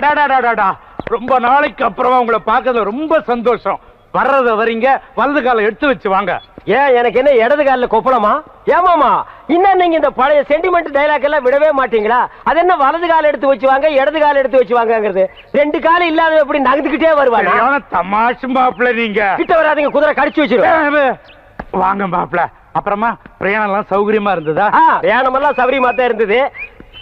அடாடாடாடா, ரொம்ப நாளைக்கு அப்புறமா உங்களை பார்க்கறதுல ரொம்ப சந்தோஷம். வர்றத வரீங்க, வலது காலை எடுத்து வச்சு வாங்க. ஏன் எனக்கு என்ன இடது காலில் கொப்பளமா? ஏமாமா இன்னும் நீங்க இந்த பழைய சென்டிமெண்ட் டைலாக் எல்லாம் விடவே மாட்டீங்களா? அது என்ன வலது கால எடுத்து வச்சு வாங்க, இடது கால எடுத்து வச்சு வாங்கங்கிறது? ரெண்டு காலம் இல்லாத எப்படி நகர்ந்துகிட்டே வருவாங்க? தமாஷு மாப்பிள்ள, நீங்க கிட்ட வராதீங்க, குதிரை கடிச்சு வச்சிருவேன். வாங்க மாப்பிள்ள. அப்புறமா பிரயாணம் எல்லாம் சௌகரியமா இருந்ததா? பிரயாணம் எல்லாம் சௌகரியமா தான் இருந்தது.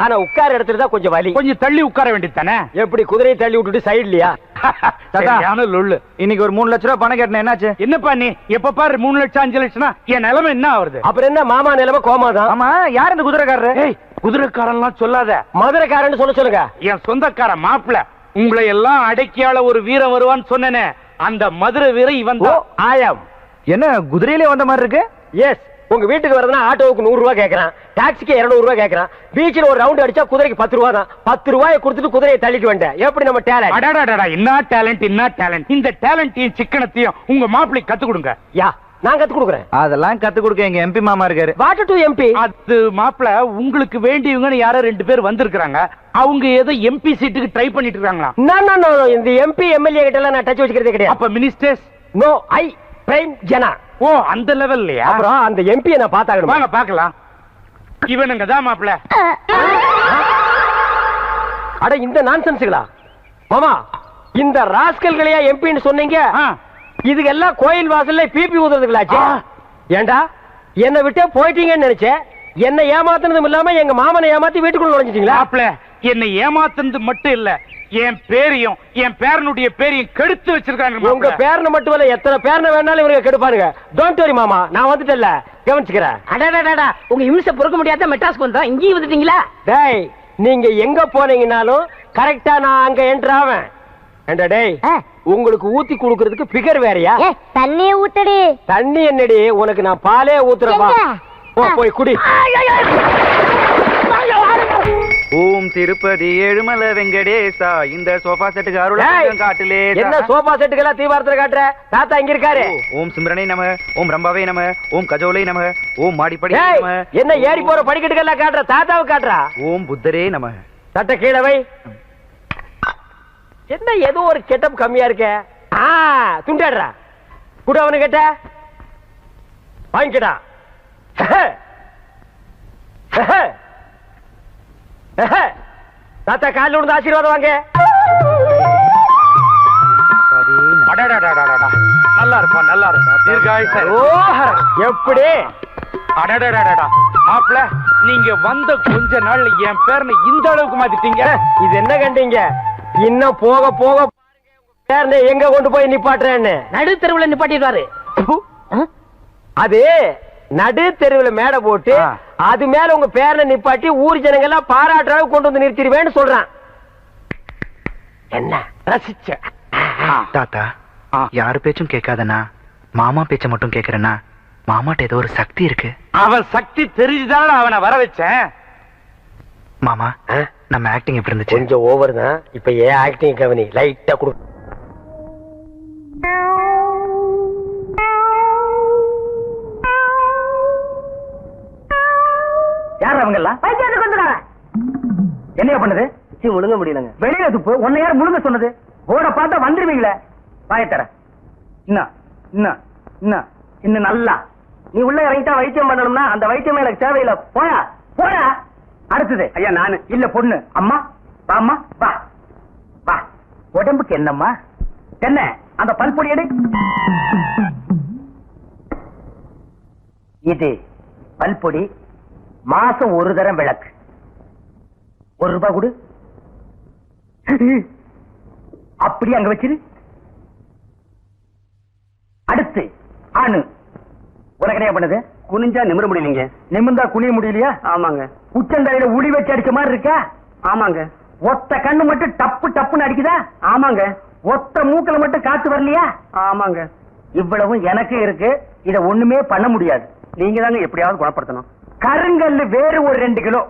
ஆனா உட்கார இடத்துல தான் கொஞ்சம் வலி. கொஞ்சம் தள்ளி உட்கார வேண்டியது தானே? எப்படி குதிரையை தள்ளி விட்டுட்டு சைட்லயா? இன்னைக்கு ஒரு 3 லட்சம் ரூபாய் பணம் கேட்டேன், என்னாச்சு? என்னப்பா நீ எப்ப பாரு 3 லட்சம் 5 லட்சம்னா என் நிலைமை என்ன ஆகுது? அப்புறம் என்ன மாமா நிலைமை கோமாதான். ஆமா, யார் இந்த குதிரைக்காரரு? குதிரைக்காரன் சொல்லாத, மதுரைக்காரன்னு சொல்லுங்க. என் சொந்தக்கார மாப்பிள்ள. உங்களை எல்லாம் அடக்கியால ஒரு வீரன் வருவான்னு சொன்னேனே, அந்த மதுரை வீரன் இவன் தான். ஆயம். என்ன குதிரையிலே வந்த மாதிரி இருக்கு? எஸ். உங்க வீட்டுக்கு வரதுன்னா ஆட்டோவுக்கு 100 ரூபாய் கேட்கறான், டாக்ஸிக்கு 200 ரூபாய் கேட்கறான். பீச்சில் ஒரு ரவுண்ட் அடிச்சா குதிரைக்கு 10 ரூபாய் தான். 10 ரூபாயை கொடுத்துட்டு குதிரையை தள்ளிட்டு வந்தேன். எப்படி நம்ம டேலண்ட்? அடாடாடா, என்ன டேலண்ட், என்ன டேலண்ட்! இந்த டேலண்டையும் சிக்கனத்தையும் உங்க மாப்பிள்ளைக்கு கத்து கொடுங்க. யா, நான் கத்து கொடுக்குறேன். அதெல்லாம் கத்து கொடுக்க எங்க எம்பி மாமா இருக்காரு. What to MP? அது மாப்பிள்ள, உங்களுக்கு வேண்டியவங்கன்னு யாரோ 2 பேர் வந்திருக்காங்க. அவங்க ஏதோ எம்பி சீட்டுக்கு ட்ரை பண்ணிட்டு இருக்காங்களா? நோ, இந்த எம்பி எம்எல்ஏ கிட்ட எல்லாம் நான் டச் வச்சுக்கிறதே கிடையாது. அப்ப மினிஸ்டர்ஸ்? நோ, ஐ பிரைம் ஜனா. ஓ, அந்த லெவல்லயா? அப்புறம் அந்த எம்பியை நான் பார்த்தாகணும். வாங்க பார்க்கலாம். இவனுங்க தான் மாப்பிள்ள. அட இந்த நான்சென்ஸ்களா மாமா? இந்த ராஸ்கல்களையா எம்பின்னு சொன்னீங்க? இதுக்கெல்லாம் கோயில் வாசல்ல பிபி ஊதுறதுங்களாச்சு. ஏண்டா என்னை விட்டே போயிட்டீங்கன்னு நினைச்சேன். என்ன ஏமாத்துனதும் இல்லாம எங்க மாமனை ஏமாத்தி வீட்டுக்குள்ள நுழைஞ்சிட்டீங்களா? மாப்பிள்ள, என்னை ஏமாத்துனது மட்டும் இல்ல, என் பேரையும் என் பேரனுடைய பேரையும் கெடுத்து வச்சிருக்காங்க. உங்க பேரனை மட்டும் இல்ல, எத்தனை பேரனை வேணாலும் இவங்க கெடுப்பாருங்க. டோன்ட் வரி மாமா, நான் வந்துட்டேன்ல, கவனிச்சுக்கிறேன். அடடடடா, உங்க இம்சை பொறுக்க முடியாத மெட்ராஸ்க்கு வந்தோம், இங்கேயும் வந்துட்டீங்களா? டேய், நீங்க எங்க போனீங்கனாலும் கரெக்டா நான் அங்க என்டர் ஆவேன். ஏண்டா டேய், உங்களுக்கு ஊத்தி குடுக்கிறதுக்கு பிகர் வேறயா? தண்ணியை ஊத்தடி. தண்ணி என்னடி, உனக்கு நான் பாலே ஊத்துறேன்பா. போய் குடி. ஓம் திருப்பதி ஏழுமலை வெங்கடேசா, இந்த சோஃபா செட்டுக்கு அருள் காட்டுலே. என்ன சோஃபா செட்டுக்கெல்லாம் தீபாரத்துல காட்டுற? தாத்தா இங்க இருக்காரு. ஓம் சிம்ரனை நம, ஓம் ரம்பாவே நம, ஓம் கஜோலை நம, ஓம் மாடிப்படி நம. என்ன ஏறி போற படிக்கட்டுக்கெல்லாம் காட்டுற? தாத்தாவை காட்டுறா. ஓம் புத்தரே நம. தட்ட கீழே வை. என்ன ஏதோ ஒரு கெட்டப் கம்மியா இருக்க? துண்டாடுறா. கூட அவனு கேட்ட வாங்கிக்கடா. தாத்தா காலில் விழுந்து ஆசீர்வாதம் வாங்க. நல்லா இருப்பா, நல்லா இருப்பா. தீர்காயுசு. எப்படி? அடடடடா மாப்பிள்ள, நீங்க வந்த கொஞ்ச நாள்ல என் பேரனை இந்த அளவுக்கு மாத்திட்டீங்க. இது என்ன கண்டீங்க? இன்னும் போக போக பேரனை எங்க கொண்டு போய் நிப்பாட்டுறேன்னு நடு தெருவுல நிப்பாட்டிடுவாரு. அது நடு தெருவுல மேடை போட்டு அது மேல உங்க பேரனை நிப்பாட்டி ஊர் ஜனங்க எல்லாம் பாராட்டுறாங்க கொண்டு வந்து நிறுத்திடுவேன்னு சொல்றான். என்ன ரசிச்ச? தாத்தா, யாரு பேச்சும் கேட்காதனா, மாமா பேச்ச மட்டும் கேக்குறேன்னா, மாமாட்ட ஏதோ ஒரு சக்தி இருக்கு. அவன் சக்தி தெரிஞ்சுதான அவனை வர வச்சேன். மாமா, நம்ம ஆக்டிங் எப்படி இருந்துச்சு? கொஞ்சம் ஓவர் தான். இப்ப ஏன் ஆக்டிங் கவனி லைட்டா கொடு. யார் அவங்க எல்லாம்? என்ன பண்ணுது? முழுங்க முடியலங்க. வெளியில துப்பு. உன்னை யார் முழுங்க சொன்னது? ஓட பார்த்தா வந்துருவீங்களே. வாயத்தர. இன்னும் நல்லா நீ உள்ள இறங்கிட்டா வைத்தியம் பண்ணணும்னா அந்த வைத்தியம் எனக்கு தேவையில்லை. போயா போயா. அடுத்தது ஐயா நானு இல்ல பொண்ணு. அம்மா வாம்மா, வா வா. உடம்புக்கு என்னம்மா? என்ன அந்த பல்பொடி எடு. இது பல்பொடி. மாசம் ஒரு தரம் விளக்கு. 1 ரூபாய் கொடு. அப்படி அங்க வச்சிரு. அடுத்து ஆணு. உனக்கு என்ன பண்ணுது? குனிஞ்சா நிமிர முடியலீங்க. நிமிர்ந்தா குனிய முடியலையா? ஆமாங்க. உச்சந்தலையில உளி வச்சு அடிச்ச மாதிரி இருக்கா? ஆமாங்க. ஒத்த கண்ணு மட்டும் டப்பு டப்புன்னு அடிக்குதா? ஆமாங்க. ஒத்த மூக்கல மட்டும் காத்து வரலையா? ஆமாங்க. இவ்வளவும் எனக்கு இருக்கு. இத ஒண்ணுமே பண்ண முடியாது. நீங்க தாங்க எப்படியாவது குணப்படுத்தணும். கருங்கல்லு வேறு ஒரு 2 கிலோ,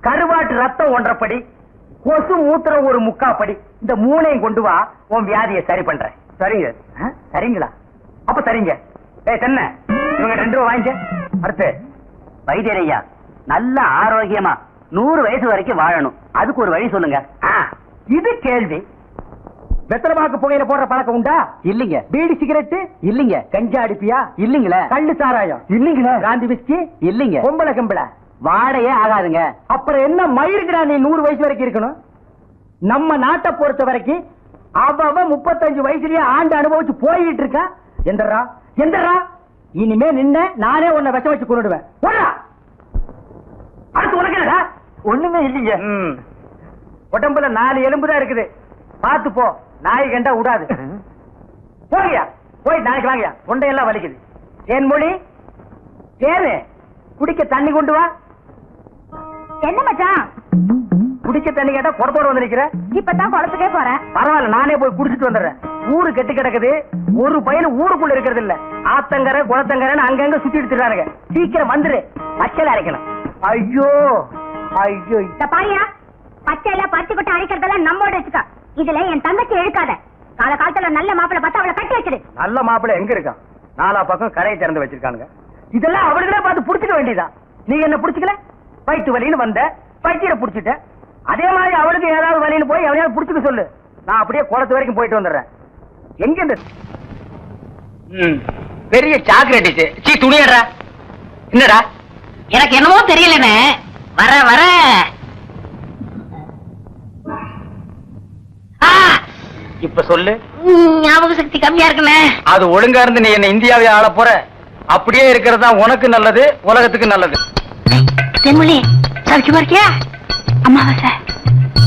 கருவாட்டு ரத்தம் 1.5 படி, கொசு மூத்திரம் ஒரு 3/4 படி. இந்த 3ஐயும் கொண்டு வா, உன் வியாதியை சரி பண்றேன். சரிங்க. சரிங்களா? அப்ப சரிங்க. தென்ன இவங்க 2 ரூபாய் வாங்கிக்க. அடுத்து வைத்தியரையா, நல்ல ஆரோக்கியமா 100 வயசு வரைக்கும் வாழணும். அதுக்கு ஒரு வழி சொல்லுங்க. இது கேள்வி. வெத்தலமாக்கு புகையில போடுற பழக்கம் உண்டா? இல்லீங்க. பீடி சிகரெட்? இல்லீங்க. கஞ்சா அடிப்பியா? இல்லீங்களே. கள்ளு சாராயம்? இல்லீங்களே. காந்தி விஸ்கி? இல்லீங்க. பொம்பளை கம்பளை? வாடையே ஆகாதுங்க. அப்புறம் என்ன மயிருக்குடா நீ 100 வயசு வரைக்கும் இருக்கணும்? நம்ம நாட்டை பொறுத்த வரைக்கும் அவன் 35 வயசுலயே ஆண்டு அனுபவிச்சு போயிட்டு இருக்கா. எந்தரா எந்தரா இனிமே நின்ன நானே உன்னை விஷம் வச்சு கொண்டுடுவேன். அடுத்து உனக்கு என்னடா? ஒண்ணுமே இல்லைங்க. உடம்புல 4 எலும்பு தான் இருக்குது. பார்த்து போ, நாய் கண்டா விடாது. போறியா? போய் நாளைக்கு வாங்கயா, தொண்டையெல்லாம் வலிக்குது. ஏன் மொழி ஏறு, குடிக்க தண்ணி கொண்டு வா. என்ன மச்சான்? குடிக்க தண்ணி கேட்டா குடத்தோட வந்து நிக்கிற. இப்பதான் குளத்துக்கே போறேன். பரவாயில்ல, நானே போய் குடிச்சிட்டு வந்துடுறேன். ஊரு கெட்டு கிடக்குது, ஒரு பையன் ஊருக்குள்ள இருக்கிறது இல்ல. ஆத்தங்கரை குளத்தங்கரைன்னு அங்கங்க சுத்திட்டு இருக்கானுங்க. சீக்கிரம் வந்துரு, பச்சையில அரைக்கணும். ஐயோ ஐயோ, இந்த பாரியா, பச்சையில பச்சை கொட்டை அரைக்கிறதெல்லாம் நம்மோட வச்சுக்க. இதுல என் தங்கச்சி எழுக்காத. காலகாலத்துல நல்ல மாப்பிள்ளை பார்த்தா அவளை கட்டி வச்சிரு. நல்ல மாப்பிள்ளை எங்க இருக்கான்? 4 பக்கம் கரையை திறந்து வச்சிருக்கானுங்க. இதெல்லாம் அவளுகளே பார்த்து புடிச்சுக்க வேண்டியதா. நீ என்ன புடிச்சுக்கல? வயிற்று வலின்னு வந்த, வயிற்ற புடிச்சிட்ட. அதே மாதிரி அவளுக்கு ஏதாவது வலின்னு போய் அவனையாவது புடிச்சுக்க சொல்லு. நான் அப்படியே குளத்து வரைக்கும் போயிட்டு வந்துடுறேன். எங்க இந்த பெரிய சாக்லேட் துணியடா? என்னடா? எனக்கு என்னமோ தெரியலண்ணே. வர வர இப்ப சொல்லு. ஞாபக சக்தி கம்மியா இருக்குண்ணே. அது ஒழுங்கா இருந்து நீ என்ன இந்தியாவை ஆள போற. அப்படியே இருக்கிறதா உனக்கு நல்லது, உலகத்துக்கு நல்லது. தென்மொழி சௌக்கியமா இருக்கியா? அம்மாவாசை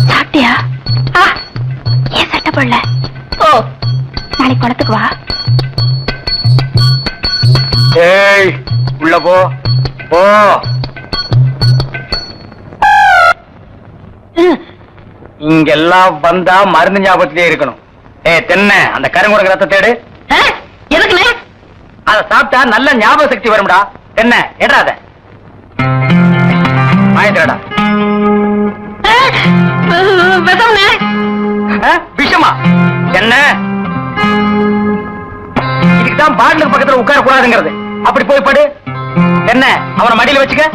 சாப்பிட்டியா? ஏன் சட்டை போடல? ஓ, நாளைக்கு குளத்துக்கு வா. ஏய், உள்ள போ போ. இங்கெல்லாம் வந்தா மருந்து ஞாபகத்திலே இருக்கணும். தென்னை, அந்த கருங்குரங்கு ரத்த தேடு. எதுக்குண்ணே? அத சாப்பிட்டா நல்ல ஞாபக சக்தி வரும்டா. தென்னை எடாத மாயத்திரடா. விஷம்ண்ணே. விஷமா? என்ன? இதுக்குதான் பாட்டிலுக்கு பக்கத்துல உட்கார கூடாதுங்கிறது. அப்படி போய் படு. என்ன, அவனை மடியில வச்சுக்க.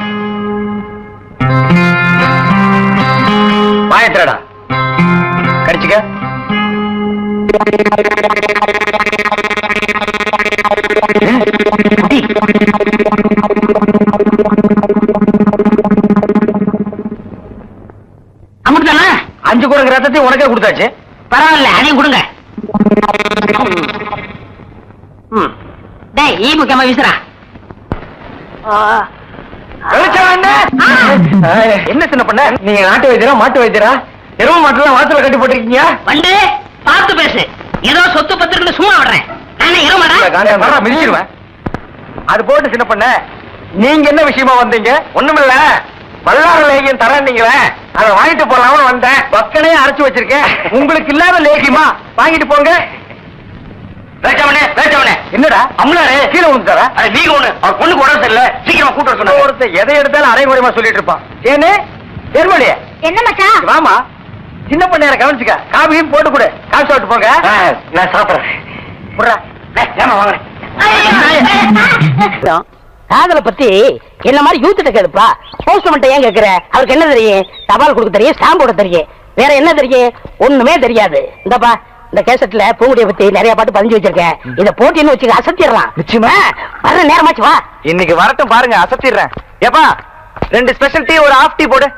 மாயத்திரடா கடிச்சுக்க. அமுட்டுதானே? 5 குரங்கு ரத்தத்தை உனக்கே கொடுத்தாச்சு. பரவாயில்ல, அதையும் கொடுங்க. டேய், ஈ முக்கியமா வீசுறா. என்ன சின்ன பண்ண? நீங்க நாட்டு வைத்தியரா மாட்டு வைத்தியரா? எரும மாட்டுலாம் வாசல கட்டி போட்டிருக்கீங்க. வந்து பார்த்து பேசு. ஏதோ சொத்து பத்திரன்னு சும்மா விடுறேன். நானே இருமாடா மிதிச்சிருவேன். அது போட்டு சின்ன பண்ண, நீங்க என்ன விஷயமா வந்தீங்க? ஒண்ணுமில்ல, வல்லார லேகியம் தரீங்களே, அதை வாங்கிட்டு போலாம்னு வந்தேன். பக்கனே அரைச்சு வச்சிருக்கேன். உங்களுக்கு இல்லாத லேகியமா? வாங்கிட்டு போங்க. என்னடா அம்லாரே கீழே விழுந்துட்டாரா? நீங்க ஒண்ணு, அவர் பொண்ணுக்கு உடம்பு சரியில்லை, சீக்கிரமா கூட்டு சொன்ன. ஒருத்தர் எதை எடுத்தாலும் அரைகுறையமா சொல்லிட்டு இருப்பான். ஏன்னு தெருமொழியே? என்ன மச்சான்? வாமா, சின்ன பண்ண கவனிச்சுக்க. காபியும் போட்டு கொடு. காசு சாப்பிட்டு போங்க. நான் சாப்பிடுறேன். காதலை பத்தி என்ன மாதிரி யூத்துட்ட கேளுப்பா. போஸ்ட்மேன் ஏன் கேக்குற? அவருக்கு என்ன தெரியும்? தபால் கொடுக்க தெரியும், ஸ்டாம்ப் போட தெரியும். வேற என்ன தெரியும்? ஒண்ணுமே தெரியாது. இந்தப்பா, இந்த கேசட்ல பூங்குடியை பத்தி நிறைய பாட்டு பதிஞ்சு வச்சிருக்கேன். இத போட்டின்னு வச்சுக்க, அசத்திடலாம். நிச்சயமா வர நேரமாச்சு, வா. இன்னைக்கு வரட்டும் பாருங்க, அசத்திடுறேன். ஏப்பா, 2 ஸ்பெஷல் டீ, ஒரு ஹாஃப் டீ போடு.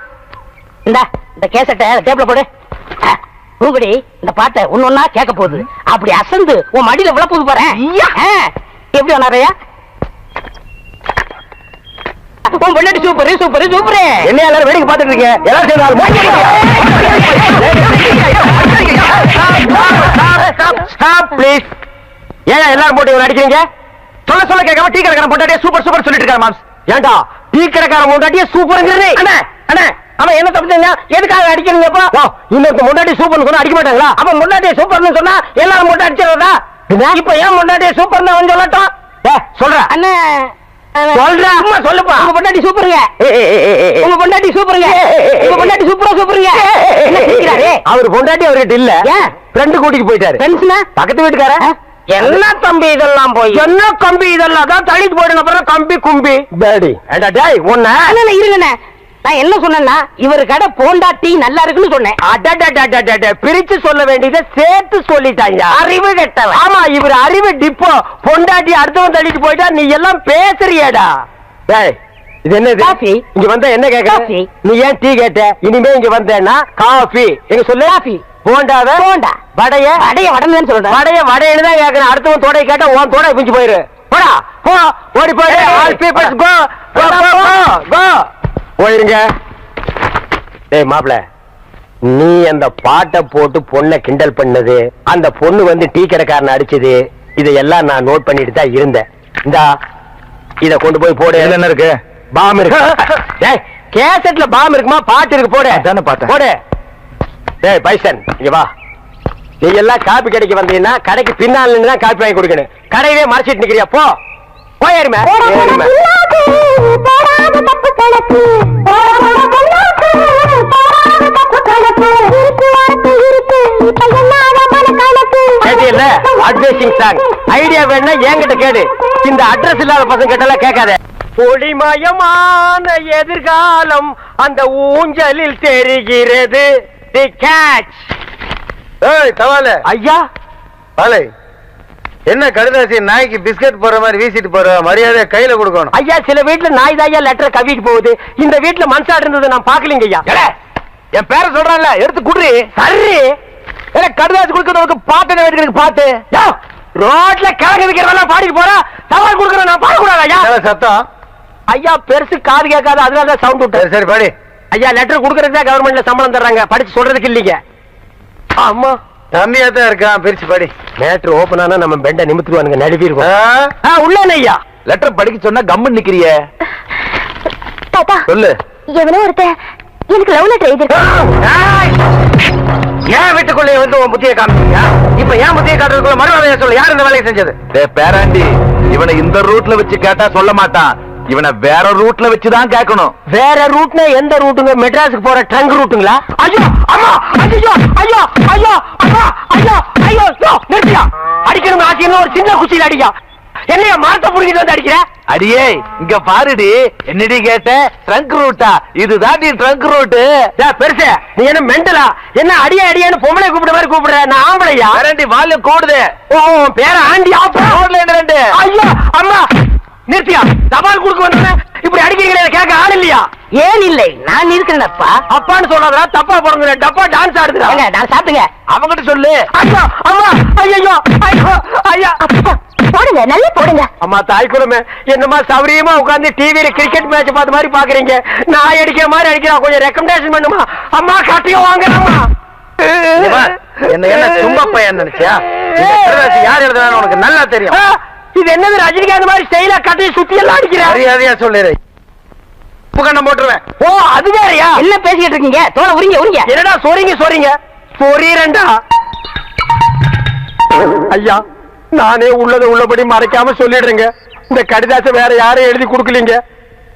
இந்த கேசட்டை டேபிள்ல போடு. பூங்குடி இந்த பாட்டை ஒன்னொன்னா கேட்க போகுது. அப்படி அசந்து உன் மடியில விழ போது பாரு. எப்படி வராயா? உன் பொண்டாட்டி சூப்பர் சூப்பர் சூப்பர். என்ன எல்லாரும் வேடிக்கை பார்த்துட்டு இருக்கீங்க? எல்லாரும் ஏன் எல்லாரும் போட்டு இவரை அடிக்கிறீங்க? சொல்ல சொல்ல கேட்காம டீ கடைக்காரன் பொண்டாட்டியே சூப்பர் சூப்பர் சொல்லிட்டு இருக்காரு மாம்ஸ். ஏண்டா டீ கடைக்காரன் பொண்டாட்டியே சூப்பர்ங்கிறீ? அண்ணா அண்ணா, அவன் என்ன தப்பு செஞ்சா? எதுக்காக அடிக்கிறீங்கப்பா? இன்னொரு முன்னாடி சூப்பர்னு சொன்னா அடிக்க மாட்டாங்களா? அவன் முன்னாடியே சூப்பர்னு சொன்னா எல்லாரும் முட்டை அடிச்சிடறதா? இப்ப ஏன் முன்னாடியே சூப்பர்னு அவன் சொல்லட்டும். சொல்ற அண்ணா, சொல்ற அம்மா சொல்லுப்பா. உங்க பொண்டாட்டி சூப்பருங்க, உங்க பொண்டாட்டி சூப்பருங்க, உங்க பொண்டாட்டி சூப்பரா சூப்பருங்க. அவர் பொண்டாட்டி அவர்கிட்ட இல்ல, ஃப்ரெண்டு கூட்டிட்டு போயிட்டாரு. ஃப்ரெண்ட்ஸ்னா பக்கத்து வீட்டுக்கார. என்ன தம்பி இதெல்லாம் போய்? என்ன கம்பி இதெல்லாம் தான் தள்ளிட்டு போயிடுங்க. அப்புறம் கம்பி கும்பி பேடி. ஏண்டா டேய், ஒண்ணு இருங்கண்ணே, நான் என்ன சொன்னேன்னா இவர் கடை போண்டா டீ நல்லா இருக்குன்னு சொன்னேன். அடடடடடட, பிரிச்சு சொல்ல வேண்டியதை சேர்த்து சொல்லிட்டாங்க. அறிவு கெட்டவன். ஆமா, இவர் அறிவு டிப்போ. பொண்டாட்டி அடுத்தவன் தள்ளிட்டு போயிட்டா நீ எல்லாம் பேசுறியடா. டேய், இது என்னது? காஃபி. இங்க வந்தா என்ன கேக்குற? காஃபி. நீ ஏன் டீ கேட்ட? இனிமே இங்க வந்தேன்னா காஃபி. எங்க சொல்லு. காஃபி. போண்டாவே போண்டா. வடைய வடன்னு சொல்றேன். வடையன்னு தான் கேக்குறேன். அடுத்தவன் தோடைய கேட்டா உன் தோடைய பிஞ்சு போயிரு. போடா, போ, ஓடி போயிரு. ஆல் பீப்பிள்ஸ் கோ கோ கோ. போயிருங்க. டேய் மாப்ள, நீ அந்த பாட்டை போட்டு பொண்ணை கிண்டல் பண்ணது, அந்த பொண்ணு வந்து டீ கடைக்காரனை அடிச்சது, இதையெல்லாம் நான் நோட் பண்ணிட்டு தான் இருந்தேன். இந்தா இத கொண்டு போய் போடு. என்ன இருக்கு? பாம் இருக்கு. டேய், கேசட்ல பாம் இருக்குமா? பாட்டு இருக்கு, போடு. அதானே பார்த்தேன். போடு. டேய் பைசன், இங்க வா. நீ எல்லாம் காப்பி கடைக்கு வந்தீங்கன்னா கடைக்கு பின்னால நின்று தான் காப்பி வாங்கி கொடுக்கணும். கடையவே மறைச்சிட்டு நிக்கிறியா? போ, போயிருமே. அட்வைசிங் சாங் ஐடியா வேணா என்கிட்ட கேடு. இந்த அட்ரஸ் இல்லாத பசங்க கிட்ட கேட்காத. ஒளிமயமான எதிர்காலம் அந்த ஊஞ்சலில் தெரிகிறது. தி கேட்ச். ஏய் தவால ஐயா, பாலை, என்ன கடுதாசி நாய்க்கு பிஸ்கட் போற மாதிரி வீசிட்டு போற? மரியாதை கையில கொடுக்கணும். ஐயா, சில வீட்டுல நாய் தாயா லெட்டர் கவிட்டு போகுது. இந்த வீட்டுல மனசாடு இருந்தது நான் பாக்கலீங்க ஐயா. என் பேரை சொல்றான்ல, எடுத்து குடுறி. சரி, கடுதாசி கொடுக்கறதுக்கு பாட்டு வைக்கிறதுக்கு பாட்டு. ரோட்ல கிழங்கு விக்கிறதெல்லாம் பாடிட்டு போறா. சவால் கொடுக்கற நான் பாட கூடாது ஐயா. சத்தம். ஐயா, பெருசு காது கேட்காது, அதனால சவுண்ட் விட்டு. சரி பாடி. ஐயா, லெட்டர் கொடுக்கறதுக்கு தான் கவர்மெண்ட்ல சம்பளம் தர்றாங்க, படிச்சு சொல்றதுக்கு இல்லீங்க. ஆமா, தம்பியா தான் இருக்கான், பிரிச்சு படி. மேட்ரு ஓபன் ஆனா நம்ம பெண்ட நிமித்துவானுங்க, நடுவிருவோம். உள்ள ஐயா, லெட்டர் படிக்க சொன்னா கம்மன் நிக்கிறிய. தாத்தா, சொல்லு. எவனோ ஒருத்தன் எனக்கு லவ் லெட்டர் எழுதிருக்கான். ஏன் வீட்டுக்குள்ளே வந்து உன் புத்தியை காமிச்சீங்க? இப்ப ஏன் புத்தியை காட்டுறதுக்குள்ள மறுவாதையா சொல்லு. யார் இந்த வேலையை செஞ்சது? பேராண்டி, இவனை இந்த ரூட்ல வச்சு கேட்டா சொல்ல மாட்டான். இவனை வேற ரூட்ல வச்சுதான் கேட்கணும். வேற ரூட்னா எந்த ரூட்டுங்க? மெட்ராஸுக்கு போற ட்ரங்க் ரூட்டுங்களா? ஐயோ அம்மா, ஐயோ ஐயோ ஐயோ அம்மா, ஐயோ ஐயோ, நிறுத்தியா. அடிக்கணும் ஆச்சின்னு ஒரு சின்ன குச்சியில் அடிக்கா. என்னைய மாத்த புடிக்கிட்டு வந்து அடிக்கிற? அடியே, இங்க பாருடி. என்னடி கேட்ட? ட்ரங்க் ரூட்டா? இதுதான் நீ ட்ரங்க் ரூட்டு. பெருசு, நீ என்ன மெண்டலா? என்ன அடியே அடியேன்னு பொம்பளை கூப்பிட மாதிரி கூப்பிடுற? நான் ஆம்பளையா? பேராண்டி வால்யூம் கூடுது. ஓ, பேர ஆண்டி ஆப்பா. ரெண்டு. ஐயோ அம்மா, நிறுத்தியா. தபால் கொடுக்க வந்தா இப்படி அடிக்கிறீங்களே, கேட்க ஆள் இல்லையா? ஏன் இல்லை, நான் இருக்கிறேன்ப்பா. அப்பான்னு சொல்லாதடா, தப்பா பிறந்த டப்பா டான்ஸ் ஆடுதுடா. நான் சாப்பிட்டுங்க. அவங்கிட்ட சொல்லு. ஐயோ அம்மா, ஐயோ ஐயோ ஐயா. போடுங்க, நல்லா போடுங்க. அம்மா தாய் குலமே, என்னமா சௌரியமா உட்கார்ந்து டிவியில கிரிக்கெட் மேட்ச் பார்த்த மாதிரி பாக்குறீங்க. நான் அடிக்கிற மாதிரி அடிக்கிறா, கொஞ்சம் ரெக்கமெண்டேஷன் பண்ணுமா? அம்மா கட்டியும் வாங்குறம்மா. என்ன சும்மா பையன் நினைச்சியா? யார் எழுதுறான்னு உனக்கு நல்லா தெரியும். இது என்னது ரஜினிகாந்த் மாதிரி ஸ்டைலா கட்டி சுத்தி எல்லாம் அடிக்கிறா? மரியாதையா சொல்லிடு. புகண்ணம் போட்டுருவேன். ஓ, அது வேறயா? என்ன பேசிக்கிட்டு இருக்கீங்க? தோலை உரிங்க. என்னடா சொறீங்க? சொறீரண்டா. ஐயா, நானே உள்ளதை உள்ளபடி மறைக்காம சொல்லிடுறேங்க. இந்த கடிதாசை வேற யாரும் எழுதி கொடுக்கலீங்க.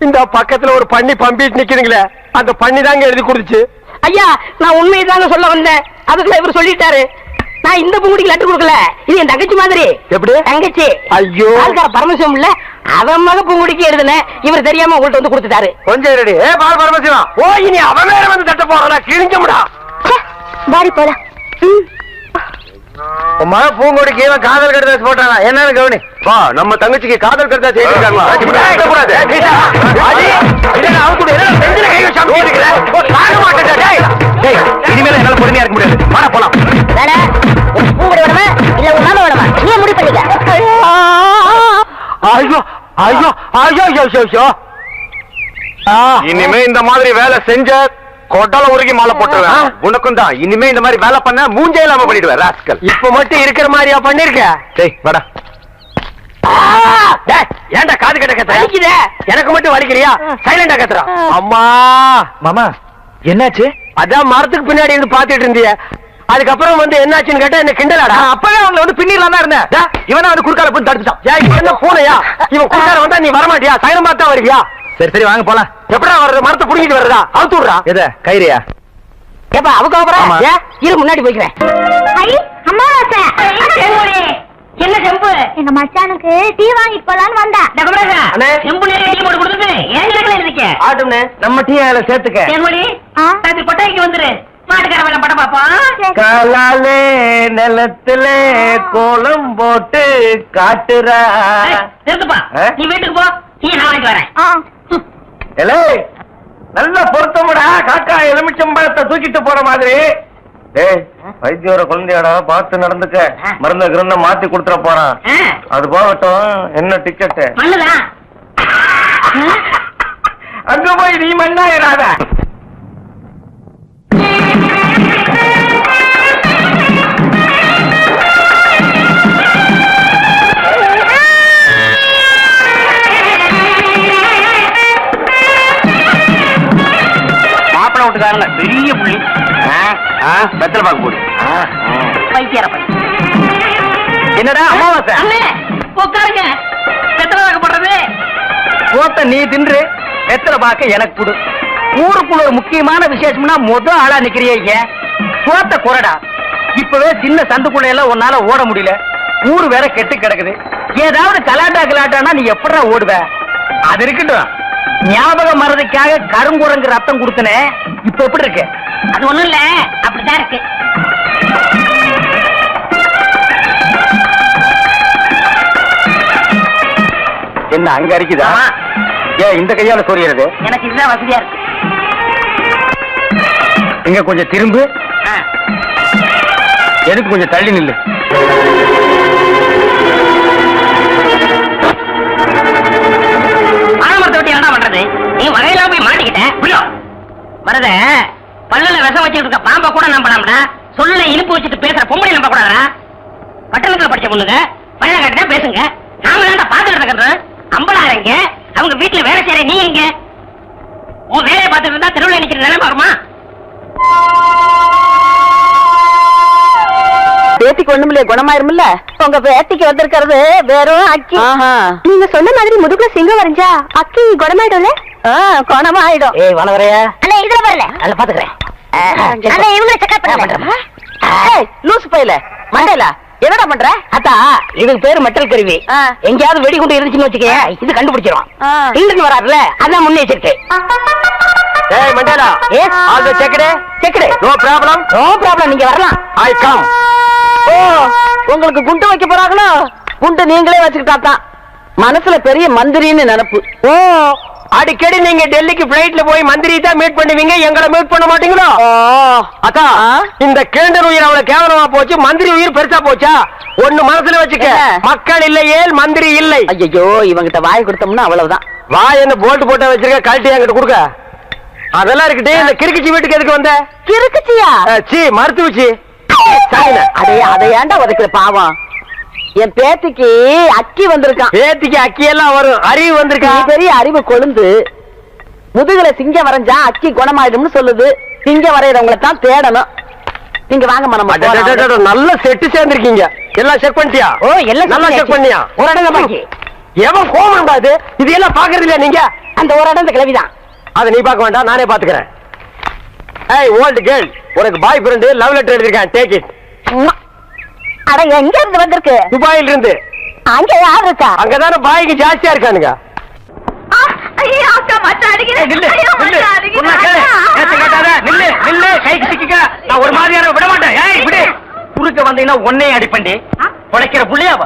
இந்த பக்கத்துல ஒரு பண்ணி பம்பிட்டு நிக்குதுங்களே, அந்த பண்ணி தாங்க எழுதி கொடுத்துச்சு. ஐயா, நான் உண்மையை தாங்க சொல்ல வந்தேன். அதுக்குள்ள இவர் சொல்லிட்டாரு. நான் இந்த பூங்குடிக்கு லெட்டர் கொடுக்கல. இது என் தங்கச்சி மாதிரி. எப்படி? தங்கச்சி. ஐயோ, ஆள்கார பரமசிவம் இல்ல, அவன் மக பூங்குடிக்கு எழுதுனேன். இவர் தெரியாம உங்கள்ட்ட வந்து கொடுத்துட்டாரு. கொஞ்சம் ரெடி. பால் பரமசிவம். ஓ, இனி அவன் வேற வந்து தட்ட போறா. கிழிஞ்சமுடா. வாடி போலாம். உன் மக பூங்கோடிக்கு இவன் காதல் கடிதாசி போட்டானா? என்னன்னு கவனி. வா, நம்ம தங்கச்சிக்கு காதல் கடிதாசி எழுதிருக்காங்களா? இனிமேல என்னால பொறுமையா இருக்க முடியாது. வாடா போலாம். வேணா, உன் பூங்குடி வேணுமா இல்ல உன் மாமா வேணுமா? நீ முடிவு பண்ணிக்க. ஐயோ ஐயோ ஐயோ ஐயோ ஐயோ. இனிமே இந்த மாதிரி வேலை செஞ்ச கொட்டல உருகி மாலை போட்டுருவேன். உனக்கும் தான். இனிமே இந்த மாதிரி வேலை பண்ண மூஞ்சே இல்லாம பண்ணிடுவேன் ராஸ்கல். இப்ப மட்டும் இருக்கிற மாதிரியா பண்ணிருக்க? டேய் வாடா. ஏன்டா காது கட்ட கத்துற? வலிக்குதே. எனக்கு மட்டும் வலிக்கிறியா? சைலண்டா கத்துறா. அம்மா, மாமா என்னாச்சு? அதான் மரத்துக்கு பின்னாடி இருந்து பாத்துட்டு இருந்திய. அதுக்கப்புறம் வந்து என்னாச்சுன்னு கேட்டா என்ன கிண்டலாடா? அப்பவே அவங்கள வந்து பின்னிடலாம் தான் இருந்தேன். இவனா வந்து குறுக்கால போய் தடுத்துட்டான். என்ன பூனையா? இவன் குறுக்கால வந்தா நீ வரமாட்டியா? சைலம் பார்த்தா வருவியா? சரி சரி வாங்க போலாம். எப்படா வர்றது? மரத்தை புடிங்கிட்டு வர்றதா? அவுத்து விடுறா. எத கயிறியா? ஏப்பா அவங்க ஆமா. இரு முன்னாடி போய்க்கிறேன். அம்மாவாசை. என்ன செம்பு? எங்க எங்க மச்சானுக்கு டீ வாங்கிட்டு போலான்னு வந்தேன். அண்ணே. ஆட்டும்னே நம்ம டீ அதுல சேர்த்துக்க. கொட்டாய்க்கு வந்துரு, மாட்டுக்கார வேலை படம் பாப்போம். காலாலே நிலத்துல கோலம் போட்டு காட்டுறா. நிறுத்துப்பா, நீ வீட்டுக்கு போ, டீ நான் வாங்கிட்டு வரேன். எலே நல்ல பொருத்தமுடா, காக்கா எலுமிச்சம்பழத்தை தூக்கிட்டு போற மாதிரி. டேய் வைத்தியோர குழந்தையாடா, பார்த்து நடந்துக்க. மருந்த கிருந்த மாத்தி கொடுத்துட போறான். அது போகட்டும், என்ன டிக்கெட்? மண்ணுதான். அங்க போய் நீ மண்ணாயிராத. வீட்டுக்காரங்க பெரிய புள்ளி. வெத்தலை பாக்கு போடு. என்னடா அமாவாசை? உட்காருங்க, வெத்தலை பாக்கு போடுறது. போட்ட நீ தின்று, வெத்தலை பாக்க எனக்கு கொடு. ஊருக்குள்ள ஒரு முக்கியமான விசேஷம்னா ஆளா நிக்கிறிய. சோத்த குறடா. இப்பவே சின்ன சந்துக்குள்ள எல்லாம் உன்னால ஓட முடியல. ஊரு வேற கெட்டு கிடக்குது. ஏதாவது கலாட்டானா நீ எப்படா ஓடுவ? அது இருக்கட்டும், ஞாபகம் மறதிக்காக கருங்குரங்கு ரத்தம் கொடுத்தனே, இப்ப எப்படி இருக்கு? அது ஒண்ணும் இல்ல, அப்படிதான் இருக்கு. என்ன அங்க அரிக்குதா? ஏன் இந்த கையால சொரியறது? எனக்கு இதுதான் வசதியா இருக்கு. இங்க கொஞ்சம் திரும்பு. எதுக்கு கொஞ்சம் தள்ளி நில்லு. என்ன பண்றது? நீ வகையில போய் மாட்டிக்கிட்ட. மருத பல்லுல விஷம் வச்சுட்டு இருக்க பாம்ப கூட நம்பலாம்டா. சொல்ல இனிப்பு வச்சுட்டு பேசுற பொம்பளை நம்ப கூடாதா? பட்டணத்துல படிச்ச பொண்ணுங்க பல்ல கட்டினா பேசுங்க. நாம தான் பாத்துட்டு இருக்கிறது. அம்பளாரங்க அவங்க வீட்டுல வேலை செய்யற நீ எங்க? உன் வேலையை பார்த்துட்டு இருந்தா தெருவில் நிக்கிற நிலைமை வருமா? பேத்திக்கு ஒண்ணுமில்ல, குணமாயிருமில்ல. உங்க பேத்திக்கு வந்திருக்கிறது வெறும் அக்கி. நீங்க சொன்ன மாதிரி முதுகுல சிங்கம் வரைஞ்சா அக்கி குணமாயிடும்ல? குணமாயிடும். ஏய் வனவரையா, அண்ணா இதுல வரல, அத பாத்துக்கிறேன். அண்ணா இவங்களை செக்அப் பண்ணுங்க. லூசு பையில மண்டையில என்னடா பண்ற? அத்தா, இதுக்கு பேரு மெட்டல் கருவி. எங்கேயாவது வெடிகுண்டு இருந்துச்சுன்னு வச்சுக்க, இது கண்டுபிடிச்சிரும். இங்கிருந்து வராருல, அதான் முன்னெச்சரிக்கை. ஏய் Mandela, all the checked. No problem. No problem, நீங்க வரலாம். I come. ஓ, உங்களுக்கு குண்டு வைக்க போறாங்களோ? குண்டு நீங்களே வச்சுக்கிட்டாதான். மனசுல பெரிய மந்திரின்னு நினைப்பு. ஓ, அடிக்கடி நீங்க டெல்லிக்கு பிளைட்ல போய் மந்திரி தான் மீட் பண்ணுவீங்க, எங்களை மீட் பண்ண மாட்டீங்களோ? அக்கா, இந்த கேண்டர் உயிர் அவ்வளவு கேவலமா போச்சு, மந்திரி உயிர் பெருசா போச்சா? ஒண்ணு மனசுல வச்சுக்க, மக்கள் இல்லையே மந்திரி இல்லை. ஐயோ, இவங்கிட்ட வாய் கொடுத்தோம்னா அவ்வளவுதான். வாய் என்ன போட்டு போட்டா வச்சிருக்க, கழட்டி என்கிட்ட கொடுக்க. அதெல்லாம் இருக்கட்டே, இந்த கிறுக்குச்சி வீட்டுக்கு எதுக்கு வந்த? கிறுக்குச்சியா? சி மருத்துவச்சி. அதை ஏன்டா உதைக்கிற பாவம்? என் பேத்திக்கு அக்கி வந்திருக்கான். பேத்திக்கு அக்கி எல்லாம் வரும், அறிவு வந்திருக்கா? பெரிய அறிவு கொழுந்து. முதுகுல சிங்கம் வரைஞ்சா அக்கி குணமாயிடும்னு சொல்லுது. சிங்கம் வரையறவங்களை தான் தேடணும். நீங்க வாங்க மனம். நல்ல செட்டு சேர்ந்திருக்கீங்க. எல்லாம் செக் பண்ணிட்டியா? ஓ, எல்லாம் நல்லா செக் பண்ணியா? ஒரு இடம் பாக்கி. எவன் கோமம் பாது? இது எல்லாம் பாக்குறது இல்லையா நீங்க? அந்த ஒரு இடம் கிளவிதான். அதை நீ பார்க்க வேண்டாம், நானே பாத்துக்கிறேன். ஏய் ஓல்ட் கேர்ள், உனக்கு பாய் ஃப்ரெண்ட் லவ் லெட்டர் எழுதிருக்கான், டேக் இட். அட எங்க இருந்து வந்திருக்கு? துபாயில இருந்து. அங்க யார் இருக்கா? அங்கதானே பாய்க்கு ஜாஸ்தியா இருக்கானுங்க. நான் ஒரு மாதிரியான விட மாட்டேன். குறுக்க வந்தீங்கன்னா ஒன்னே அடிப்பண்டி உழைக்கிற புள்ளையாவ.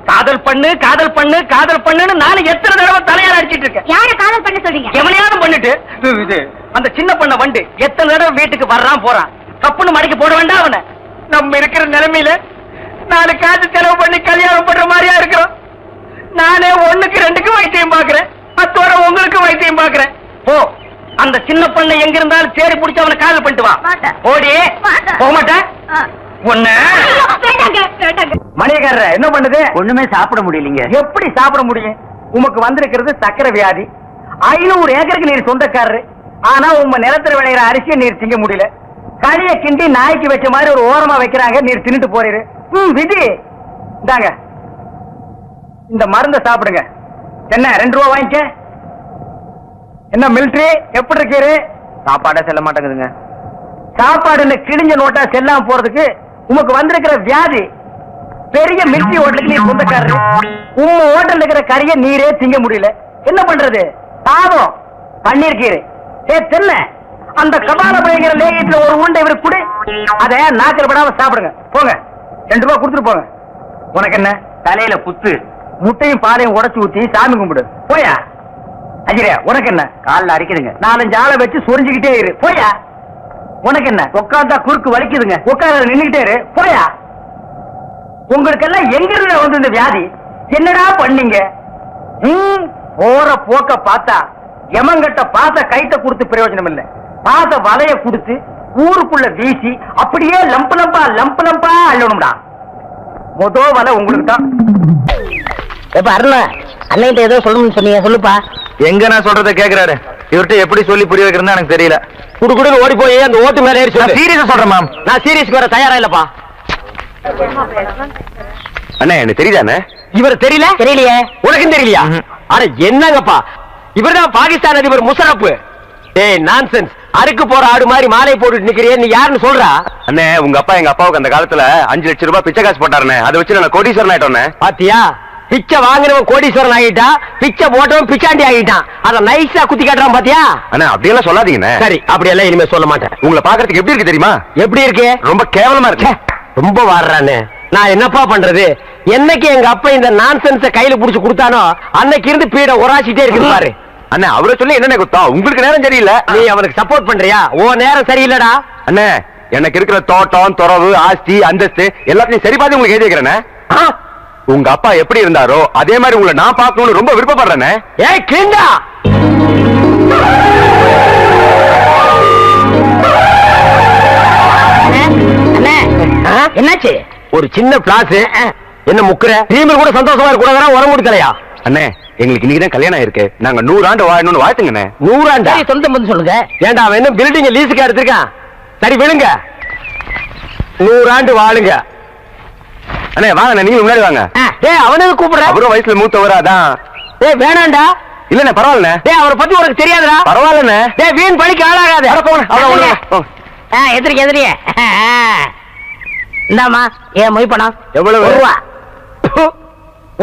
காதல் பண்ணு காதல் பண்ணு காதல் பண்ணுன்னு நானும் எத்தனை தடவை தலையால அடிச்சிட்டு இருக்கேன். யார காதல் பண்ண சொல்றீங்க? எவனையாவது பண்ணிட்டு இது அந்த சின்ன பண்ண வண்டு எத்தனை தடவை வீட்டுக்கு வர்றான் போறான். தப்புன்னு மடிக்க போட வேண்டாம் அவனை. நம்ம இருக்கிற நிலைமையில 4 காசு செலவு பண்ணி கல்யாணம் பண்ற மாதிரியா இருக்கிறோம். நானே 1க்கு 2க்கு வைத்தியம் பாக்குறேன், அத்தோட உங்களுக்கு வைத்தியம் பாக்குறேன். போ, அந்த சின்ன பண்ண எங்க இருந்தாலும் தேடி பிடிச்சு அவனை காதல் பண்ணிட்டு வா. ஓடி போக மாட்டேன். மணியக்காரர் என்ன பண்ணுது? ஒண்ணுமே சாப்பிட முடியலீங்க. எப்படி சாப்பிட முடியும்? உமக்கு வந்திருக்கிறது சக்கரை வியாதி. 500 ஏக்கருக்கு நீர் சொந்தக்காரரு. ஆனா உங்க நிலத்துல விளையிற அரிசியை நீர் திங்க முடியல. களிய கிண்டி நாய்க்கு வச்ச மாதிரி ஒரு ஓரமா வைக்கிறாங்க, நீர் தின்னுட்டு போறீரு. விதி இந்தாங்க, இந்த மருந்த சாப்பிடுங்க. என்ன 2 ரூபா வாங்கிக்க. என்ன மிலிட்டரி எப்படி இருக்கீரு? சாப்பாடா செல்ல மாட்டேங்குதுங்க. சாப்பாடு கிழிஞ்ச நோட்டா செல்லாம போறதுக்கு உமக்கு வந்திருக்கிற வியாதி பெரிய மில்கி ஹோட்டலுக்கு நீ சொந்தக்காரரு. உங்க ஹோட்டல்ல இருக்கிற கறியை நீரே திங்க முடியல. என்ன பண்றது? பாவம் பண்ணிருக்கீரு. தென்ன அந்த கபால பயங்கர லேகியத்துல ஒரு உருண்டை இவருக்கு கொடு. அத நாக்கில் படாம சாப்பிடுங்க. போங்க, 2 ரூபாய் கொடுத்துட்டு போங்க. உனக்கு என்ன தலையில குத்து? முட்டையும் பாலையும் உடைச்சு ஊத்தி சாமி கும்பிடு. போயா. அஜிரியா, உனக்கு என்ன காலில் அடிக்குதுங்க? 4-5 ஆளை வச்சு சொரிஞ்சுக்கிட்டே இரு. போயா. உனக்கு என்ன உட்காந்தா குறுக்கு வலிக்குதுங்க? உட்கார நின்னுகிட்டே இரு. போயா. உங்களுக்கு எல்லாம் எங்க இருந்து வந்து இந்த வியாதி? என்னடா பண்ணீங்க? போற போக்க பார்த்தா எமங்கட்ட பாச கைட்ட கொடுத்து பிரயோஜனம் இல்ல. பாச வலைய கொடுத்து ஊருக்குள்ள வீசி அப்படியே லம்பு லம்பா அள்ளணும்டா. வலை உங்களுக்கு தான். எப்ப அருணா அண்ணன் ஏதோ சொல்லணும்னு சொன்னீங்க, சொல்லுப்பா. எங்க நான் சொல்றத கேக்குறாரு. இவர்கிட்ட எப்படி சொல்லி புரிய வைக்கிறதுன்னு எனக்கு தெரியல. குடுக்குடுன்னு ஓடி போய் அந்த ஓட்டு மேல ஏறி சொல்லு. சீரியஸா சொல்றேன் மேம். நான் சீரியஸ்க்கு வர தயாரா இல்லப்பா. அண்ணே எனக்கு தெரியுதானே? இவர் தெரியல? தெரியலையே. உனக்கும் தெரியலையா? அட என்னங்கப்பா, இவர்தான் பாகிஸ்தான் அதிபர் முஷரப். ஏய் நான்சென்ஸ், அறுக்கு போற ஆடு மாதிரி மாலை போட்டுட்டு நிக்கிறியே, நீ யாருன்னு சொல்றா? அண்ணே உங்க அப்பா எங்க அப்பாவுக்கு அந்த காலத்துல 5 லட்சம் ரூபாய் பிச்சை காசு போட்டாருண்ணே. அதை வச்சு நான் கோடீஸ்வரன் ஆயிட்டோன்னே. பாத்தியா, பிச்சை வாங்கினவன் கோடீஸ்வரன் ஆகிட்டான், பிச்சை போட்டவன் பிச்சாண்டி ஆகிட்டான். அத நைஸா குத்தி காட்டுறான் பாத்தியா? அண்ணா அப்படியெல்லாம் சொல்லாதீங்கண்ணே. சரி, அப்படியெல்லாம் இனிமே சொல்ல மாட்டேன். உங்களை பாக்குறதுக்கு எப்படி இருக்கு தெரியுமா? எப்படி இருக்கு? ரொம்ப கேவலமா இருக்கு. ரொம்ப வாடுறானே. நான் என்னப்பா பண்றது? என்னைக்கு எங்க அப்பா இந்த நான்சென்ஸ கையில புடிச்சு கொடுத்தானோ அன்னைக்கு இருந்து பீட உராசிட்டே இருக்கு பாரு. அண்ணா அவரை சொல்லி என்ன குத்தம்? உங்களுக்கு நேரம் சரியில்லை. நீ அவனுக்கு சப்போர்ட் பண்றியா? ஓ நேரம் சரியில்லடா. அண்ணே எனக்கு இருக்கிற தோட்டம் துறவு ஆஸ்தி அந்தஸ்து எல்லாத்தையும் சரி பார்த்து உங்களுக்கு எழுதி வைக்கிறேன். உங்க அப்பா எப்படி இருந்தாரோ அதே மாதிரி உங்களை நான் பார்க்கணும்னு ரொம்ப விருப்பப்படுறேனே. ஏய் கிண்டா, என்னாச்சு? ஒரு சின்ன பிளாஸ். என்ன முக்குற? டீமில் கூட சந்தோஷமா இருக்க கூடாதா? உரம் கொடுக்கலையா? அண்ணே எங்களுக்கு இன்னைக்கு தான் கல்யாணம் இருக்கு. நாங்க 100 ஆண்டு வாழணும்னு வாழ்த்துங்கண்ணே. 100 ஆண்டா? சொந்தம் வந்து சொல்லுங்க. ஏண்டா அவன் என்ன பில்டிங் லீஸுக்கு எடுத்திருக்கான்? சரி விழுங்க, 100 ஆண்டு வாழுங்க. அண்ணே வாங்க, நீங்க முன்னாடி வாங்க. டேய் அவனுக்கு கூப்பிடுற? அவரும் வயசுல மூத்தவரா தான். டேய் வேணாண்டா. இல்லண்ணே பரவாயில்லண்ணே. டேய் அவரை பத்தி உனக்கு தெரியாதுடா. பரவாயில்லண்ணே. டேய் வீண் பழிக்கு ஆளாகாத. எதிரிக்க எதிரிய. இந்தாமா ஏன் மொய் பணம் எவ்வளவு? ரூபா.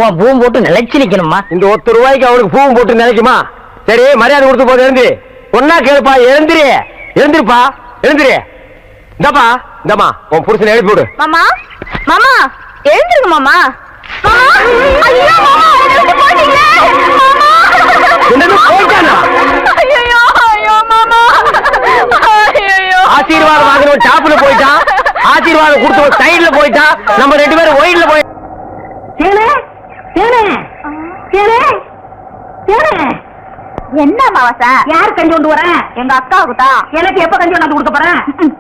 உன் பூம் போட்டு நிலைச்சு நிக்கணுமா? இந்த 1 ரூபாய்க்கு அவனுக்கு பூவும் போட்டு நினைக்குமா? சரி மரியாதை கொடுத்து போது எழுந்து ஒன்னா கேளுப்பா. எழுந்திரு, எழுந்திருப்பா, எழுந்திரு. இந்தப்பா இந்தம்மா உன் புருஷனை எழுப்பி விடு. மாமா மாமா எழுந்திருங்க மாமா. ஐயோ மாமா எழுந்து போயிட்டீங்களே மாமா. என்னது போயிட்டானா? ஐயோ ஐயோ மாமா. ஐயோ ஆசீர்வாதம் வாங்குறவன் டாப்ல போயிட்டான், ஆசீர்வாதம் கொடுத்தவன் சைடுல போயிட்டான், நம்ம 2 பேரும் ஒயிட்ல போய். என்ன மாவசா? யார் கஞ்சி கொண்டு வர? எங்க அக்காவுக்கு தான். எனக்கு எப்ப கஞ்சி கொண்டாந்து கொடுக்க போறேன்?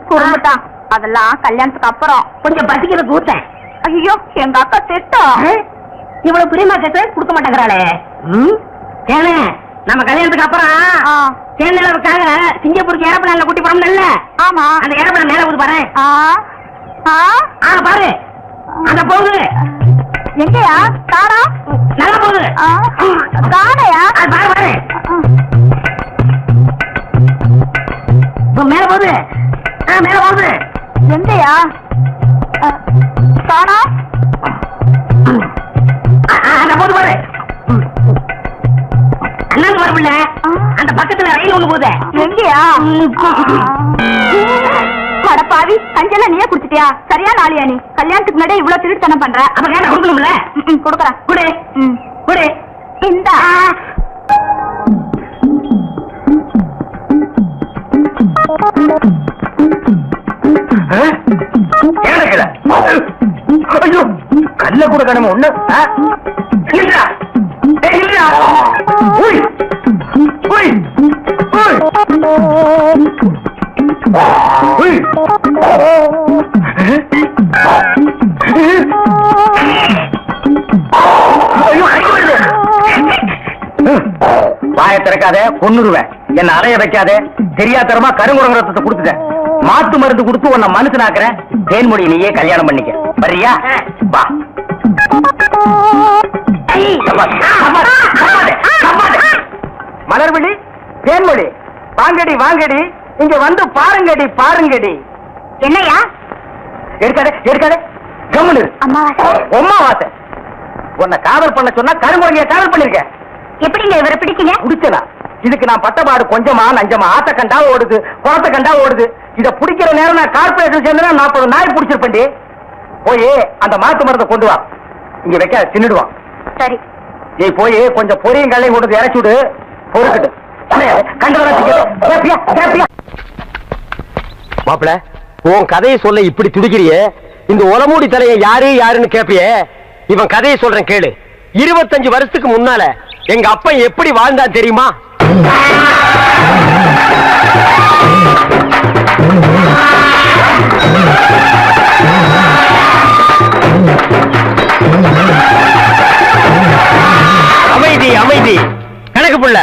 குடும்பத்தான். அதெல்லாம் கல்யாணத்துக்கு அப்புறம். கொஞ்சம் பசிக்கிறது ஊத்தேன். ஐயோ எங்க அக்கா திட்டம். இவ்வளவு பிரியமா கேட்டு கொடுக்க மாட்டேங்கிறாளே. ஏனே நம்ம கல்யாணத்துக்கு அப்புறம் தேர்ந்தெடுப்புக்காக சிங்கப்பூருக்கு ஏரோப்ளான்ல கூட்டி போறோம்ல. ஆமா. அந்த ஏரோப்ளான் மேல ஊது பாரு. பாரு அந்த போகுது. எங்கயா? தாரா நல்லா போகுது. தானையா? பாரு பாரு மேல போகுது. மேல போகுது. எங்கயா? தாரா அந்த போது பாரு. அண்ணாங்க வரல. அந்த பக்கத்துல ரயில் ஒண்ணு போகுது. எங்கயா? பாவி கஞ்செல்லாம் நீயே குடிச்சிட்டியா? சரியா நாளியா? நீ கல்யாணத்துக்கு முன்னாடி இவ்வளவு திருட்டுத்தனம் பண்ற. அப்ப கேட்ட கொடுக்கணும்ல. கொடுக்குறேன். குடு குடு. இந்த ஐயோ கல்ல கூட கடமை ஒண்ணு. இல்லடா இல்லடா. ஓய் ஓய் ஓய் ஓய். வாய திறக்காத, கொன்னுருவேன். என்ன அலைய வைக்காதே. தெரியாதரமா கருங்குரங்க ரத்தத்தை கொடுத்துட்டேன். மாத்து மருந்து கொடுத்து உன்னை மனுஷனாக்குறேன். தேன்மொழி நீயே கல்யாணம் பண்ணிக்க. வர்றியா? வா. மலர்விழி, தேன்மொழி, வாங்கடி வாங்கடி, இங்க வந்து பாருங்கடி பாருங்கடி. என்னையா? எடுக்காதே எடுக்காதே. கம்முனு அம்மாவாசை அம்மாவாசை உன்னை காதல் பண்ண சொன்னா கருங்குழந்தைய காதல் பண்ணிருக்க. எப்படிங்க இவரை பிடிச்சீங்க? குடிச்சனா இதுக்கு நான் பட்டபாடு கொஞ்சமா நஞ்சமா ஆத்த கண்டா ஓடுது குளத்த கண்டா ஓடுது. இத பிடிக்கிற நேரம் நான் கார்பரேஷன் சேர்ந்தா 40 நாய் பிடிச்சிருப்பேன்டி. போய் அந்த மாத்து மருந்தை கொண்டு வா, இங்க வைக்க தின்னுடுவான். சரி. நீ போய் கொஞ்சம் பொரியும் கல்லையும் கொண்டு இறச்சி விடு. பொறுக்கிட்டு மாப்பிள, உன் கதையை சொல்ல இப்படி துடிக்கிறியே, இந்த ஒலமூடி தலையை யாரு யாருன்னு கேப்பியே. இவன் கதையை சொல்றேன் கேளு. 25 வருஷத்துக்கு முன்னால எங்க அப்பா எப்படி வாழ்ந்தான் தெரியுமா? அமைதி அமைதி. கணக்கு புள்ள,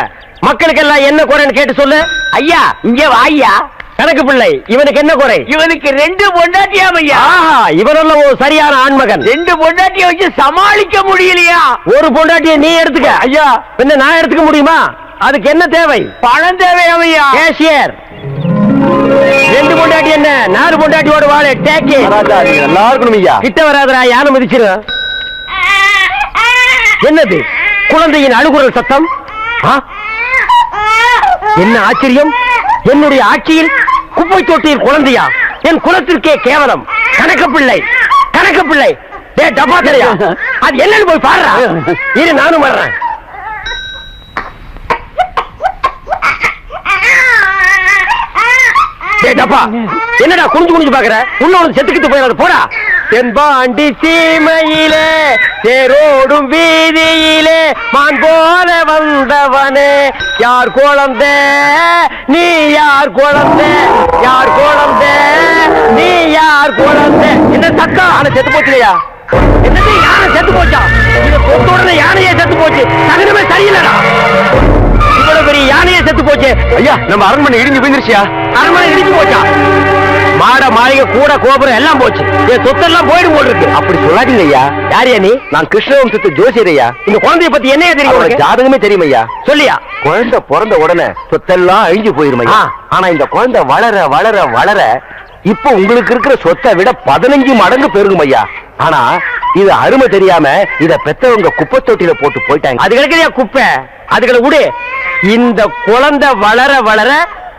மக்களுக்கெல்லாம் என்ன குறைன்னு கேட்டு சொல்லு. ஐயா இங்க வாய்யா. கணக்கு பிள்ளை, இவனுக்கு என்ன குறை? இவனுக்கு 2 பொண்டாட்டியாம் ஐயா. ஆஹா, இவனெல்லாம் ஒரு சரியான ஆண்மகன். 2 பொண்டாட்டிய வச்சு சமாளிக்க முடியலையா? ஒரு பொண்டாட்டியை நீ எடுத்துக்க. ஐயா, பின்ன நான் எடுத்துக்க முடியுமா? அதுக்கு என்ன தேவை? பணம் தேவையாம் ஐயா. கேஷியர். 2 பொண்டாட்டி என்ன 4 பொண்டாட்டியோட வாழ டேக்கி. நல்லா இருக்கணும் ஐயா. கிட்ட வராதரா, யானை மிதிச்சிரு. என்னது குழந்தையின் அழுகுரல் சத்தம்? ஆ? என்ன ஆச்சரியம், என்னுடைய ஆட்சியில் குப்பை தொட்டியில் குழந்தையா? என் குலத்திற்கே கேவலம். கணக்கு பிள்ளை, கணக்கு பிள்ளை. டேய் டப்பா தெரியா, அது என்னன்னு போய் பாருடா. இரு, நானும் வர்றேன். டேய் டப்பா, என்னடா குனிஞ்சு குனிஞ்சு பாக்குற? உள்ள வந்து செத்துக்கிட்டு போயிடாத, போடா. தென்பாண்டி சீமையிலே தேரோடும் வீதியிலே மான் போல வந்தவனே, யார் குழந்தை நீ, யார் குழந்தை, யார் குழந்தை நீ, யார் குழந்தை? என்ன சத்தம்? யானை செத்து போச்சுலையா? என்னது யானை செத்து போச்சா? இது கொத்த உடனே யானையே செத்து போச்சு. தகுந்தமே சரியில்லடா. இவ்வளவு பெரிய யானையே செத்து போச்சு. ஐயா, நம்ம அரண்மனை இடிஞ்சு விழுந்துருச்சியா? அரண்மனை இடிஞ்சு போச்சா? மாட மாளிகை கூட கோபுரம் எல்லாம் போச்சு. என் சொத்தெல்லாம் போயிடும் போல் இருக்கு. அப்படி சொல்லாதீங்க ஐயா. யாரியா நீ? நான் கிருஷ்ணவம்சத்து ஜோசியர் ஐயா. இந்த குழந்தைய பத்தி என்ன தெரியும் அவரோட உனக்கு? ஜாதகமே தெரியும் ஐயா. சொல்லியா? குழந்தை பிறந்த உடனே சொத்தெல்லாம் அழிஞ்சு போயிரும் ஐயா. ஆ. ஆனா இந்த குழந்தை வளர வளர வளர இப்ப உங்களுக்கு இருக்கிற சொத்தை விட 15 மடங்கு பெருகும் ஐயா. ஆனா இது அருமை தெரியாம இத பெத்தவங்க குப்பை தொட்டியில போட்டு போயிட்டாங்க. அது கிடைக்கிறியா குப்பை? அதுகளை விடு. இந்த குழந்தை வளர வளர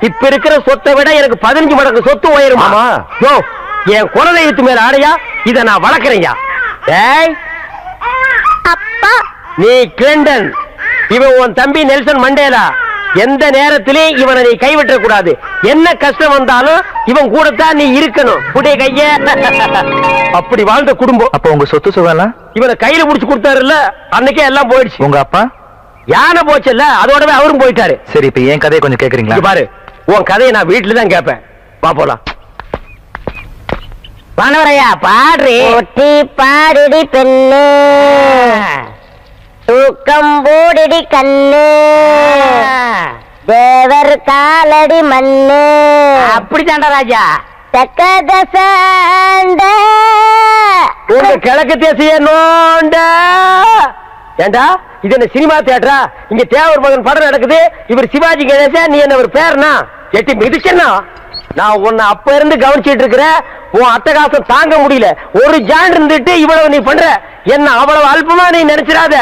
இப்ப இருக்கிற சொத்தை விட எனக்கு 15 மடங்கு சொத்து உயருமா? ஆமா. யோ, என் குலதெய்வத்து மேல ஆடையா? இத நான் வளர்க்கறேன்யா. டேய் அப்பா, நீ கிளின்டன், இவன் உன் தம்பி நெல்சன் மண்டேலா. எந்த நேரத்திலே இவனை நீ கைவிட்ட கூடாது. என்ன கஷ்டம் வந்தாலும் இவன் கூடத்தான் நீ இருக்கணும். புடைய கைய. அப்படி வாழ்ந்த குடும்பம். அப்ப உங்க சொத்து சுகம் இவனை கையில புடிச்சு கொடுத்தாருல்ல, அன்னைக்கே எல்லாம் போயிடுச்சு. உங்க அப்பா யானை போச்சுல்ல, அதோடவே அவரும் போயிட்டாரு. சரி, இப்ப என் கதையை கொஞ்சம் இங்க கேக்குறீங்களா? பாரு, உன் கதையை நான் வீட்டுல தான் கேட்பேன். வா போலாம். பணவரையா பாடுறி. ஒட்டி பாடுடி பெண்ணு, தூக்கம் போடுடி கண்ணு, தேவர் காலடி மண்ணு, அப்படித்தாண்டா ராஜா. தக்கதசாண்ட உங்க கிழக்கு தேசிய நோண்ட. ஏண்டா, இது என்ன சினிமா தியேட்டரா? இங்க தேவர் மகன் படம் நடக்குது. இவர் சிவாஜி கணேசன், நீ என்ன ஒரு பேர்னா? எட்டி மிதிச்சா? நான் உன்னை அப்ப இருந்து கவனிச்சிட்டு இருக்கிறேன். உன் அட்டகாசம் தாங்க முடியல. ஒரு ஜான் இருந்துட்டு இவ்வளவு நீ பண்ற. என்ன அவ்வளவு அல்பமா நீ நினைச்சிடாத.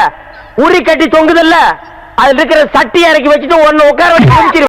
உரி கட்டி தொங்குதல்ல, அதுல இருக்கிற சட்டி இறக்கி வச்சுட்டு உன்னை உட்கார வச்சு